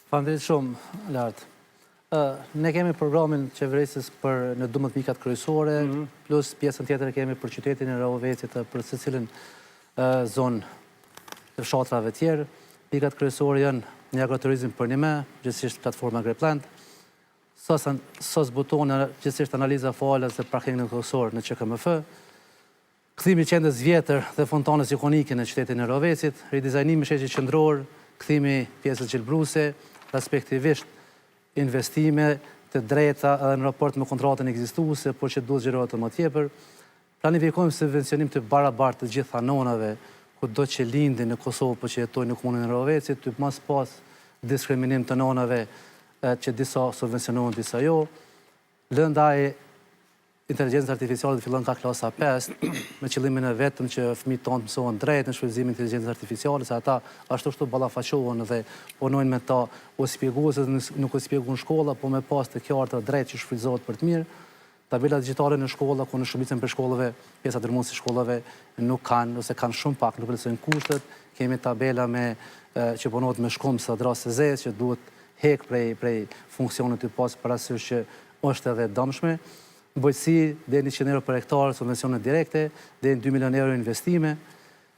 Faleminderit shumë, Lart. Ne kemi programin qeverisës për në 12 pikat kryesore, plus pjesën tjetër kemi për qytetin e Rahovecit për secilin zonë të fshatrave tjerë. Pikat kryesore janë një agroturizëm për një me, gjithësisht platforma Agriplant, sos butone, gjithësisht analiza falës dhe parkingin kryesor në QKMF, kthimi i qendrës vjetër dhe fontanës ikonike në qytetin e Rahovecit, ridizajnimi i sheshit qendror, kthimi pjesës gjelbruse, respektivisht investime të drejta edhe në raport me kontratën ekzistuese, por që duhet zgjerohet më tepër. Planifikojmë subvencionim të barabartë të gjitha nonave kudo që lindin në Kosovë por që jetojnë në komunën e Rahovecit, të mos pas diskriminim të nonave që disa subvencionohen, disa jo. Lëndaj inteligjencës artificiale të fillon nga klasa 5, me qëllimin e vetëm që fëmijët tonë mësohen drejt në shfrytëzimin e inteligjencës artificiale, se ata ashtu ballafaqohen dhe punojnë me ta, u shpjegues se nuk u shpjeguan në shkolla, po me pas të qarta drejt që shfrytëzohet për të mirë. Tabela digjitale në shkolla, ku në shumicën për shkollave, pjesa dërmuese e shkollave nuk kanë ose kanë shumë pak, nuk plotësojnë kushtet. Kemi tabela që punohet me shkumë së drasë së zezë, që duhet hek prej funksionit të pas parasysh që është edhe dëmshme. Bujqësi, dhe 100 euro për hektar, subvencionet direkte, dhe 2 milion euro investime,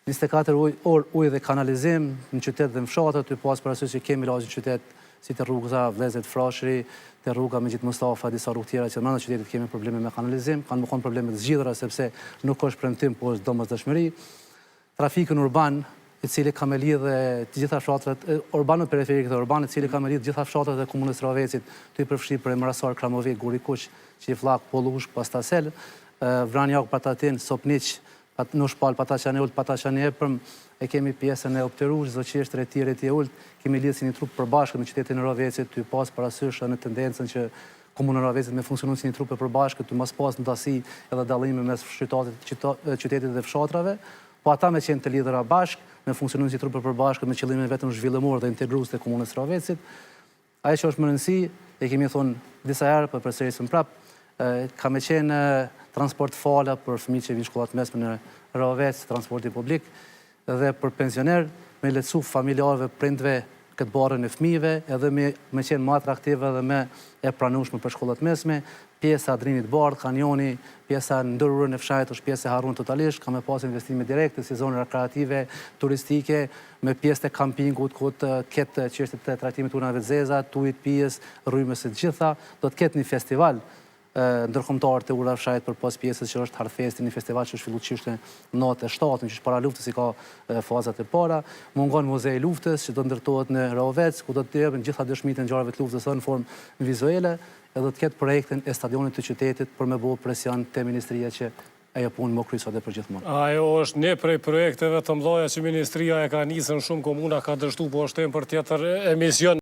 24 ujë dhe kanalizim në qytet dhe në fshatët, të pas parasysh që kemi lagje në qytet, si të rruga Vlezet Frashëri, të rruga Mexhit Mustafa, disa rrugë tjera që në qytetit kemi probleme me kanalizim, kanë më konë probleme të zgjidhura, sepse nuk është premtim, po është domosdoshmëri. Trafikën urban, i cili ka me lidhë të gjitha fshatrat, urbanët periferik dhe urbanët, i cili ka me lidhë gjitha fshatrat e komunës Rahovecit, të i përfshi për Emrasar, Kramovik, Guri Kuq, Qifllak, Pollush, Pastasel, Vranjak, Patatin, Sopniq, Nushpal, Pataqani Ult, Pataqani Epërm, e kemi pjesën e Opterush, Zoqisht, Reti Ult, kemi lidhë si një trup përbashkët në qytetin e Rahovecit, të i pas parasysh në tendencën që komunë e Rahovecit me funksionu si një trup e përbashkët, të mos pas në dasi edhe dallime mes qytetit dhe fshatrave, po ata me qenë të lidhura bashkë, me funksionu si trup e përbashkët me qëllimin vetëm zhvillimor dhe integrues të komunës Rahovecit. Ajo që është më rëndësi, e kemi thonë disa herë, për përsërisim prap, ka me qenë transport fala për fëmijët që vinë shkollat mesme në Rahovec, transporti publik, dhe për pensioner, me lehtësu familjarëve, prindve këtë barën e fëmijëve, edhe me qenë më atraktive dhe me e pranueshme për shkollat mesme, pjesa Drinit Bardh, Kanjoni, pjesa ndërurën e fshajt është pjesë e harruar totalisht, ka me pas investime direkte si zonë rekreative, turistike, me pjesë të kampingut, ku të ketë çështjet të trajtimit të urnave të zeza, të ujit, pijes, rrymës së gjitha, do të ketë një festival ndërkombëtar të ura fshajt për pas pjesës që është Harfesti, një festival që është fillu qishtë natë e 7, që është para luftës i ka fazat e para. Mungon Muzej Luftës që do ndërtohet në Rahovec, ku do të jepën gjitha dëshmitë e ngjarjeve të luftës në formë vizuele, edhe do të ketë projektin e stadionit të qytetit për me bëu presion te ministria që ajo punë më kryesore dhe për gjithmonë. Ajo është një prej projekteve të mëdha që ministria e ka nisën, shumë komuna ka dështu, po është për tjetër emision.